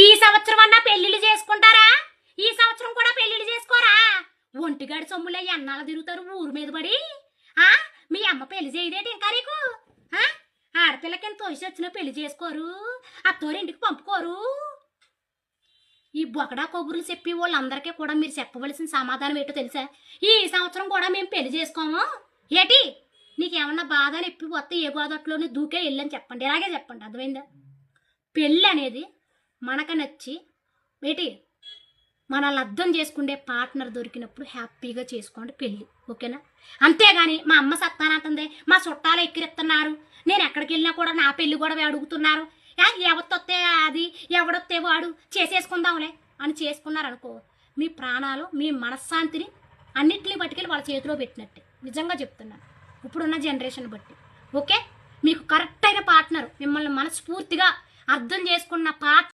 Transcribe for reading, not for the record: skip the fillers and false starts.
ఈ సంవత్సరం అన్నా పెళ్లిళ్ళు చేసుకుంటారా? ఈ సంవత్సరం కూడా పెళ్లిళ్ళు చేసుకోరా? ఒంటిగాడి సొమ్ములయ్యి అన్నాళ్ళు తిరుగుతారు ఊరు మీద పడి. మీ అమ్మ పెళ్లి చేయదేటి ఇంకా నీకు? ఆడపిల్లకి ఎంత వయసు వచ్చినా పెళ్లి చేసుకోరు, అత్తోరింటికి పంపుకోరు. ఈ బొకడా కబుర్లు చెప్పి వాళ్ళందరికీ కూడా మీరు చెప్పవలసిన సమాధానం ఏంటో తెలుసా? ఈ సంవత్సరం కూడా మేము పెళ్లి చేసుకోము ఏటి? నీకేమన్నా బాధ నొప్పి వస్తే ఏ గోదట్లోనే దూకే వెళ్ళని చెప్పండి, ఇలాగే చెప్పండి, అర్థమైందా? పెళ్ళి అనేది మనకు నచ్చి ఏంటి మనల్ని అర్థం చేసుకునే పార్ట్నర్ దొరికినప్పుడు హ్యాపీగా చేసుకోండి పెళ్ళి, ఓకేనా? అంతేగాని మా అమ్మ సత్తానంటుంది, మా చుట్టాలు ఎక్కిరిస్తున్నారు, నేను ఎక్కడికి వెళ్ళినా కూడా నా పెళ్ళి కూడా అడుగుతున్నారు, ఎవరితొస్తే అది ఎవడొస్తే వాడు చేసేసుకుందాంలే అని చేసుకున్నారనుకో, మీ ప్రాణాలు మీ మనశ్శాంతిని అన్నింటినీ పట్టుకెళ్ళి వాళ్ళ చేతిలో పెట్టినట్టే. నిజంగా చెప్తున్నాను, ఇప్పుడున్న జనరేషన్ బట్టి. ఓకే, మీకు కరెక్ట్ అయిన పార్ట్నర్, మిమ్మల్ని మనస్ఫూర్తిగా అర్థం చేసుకున్న పార్ట్నర్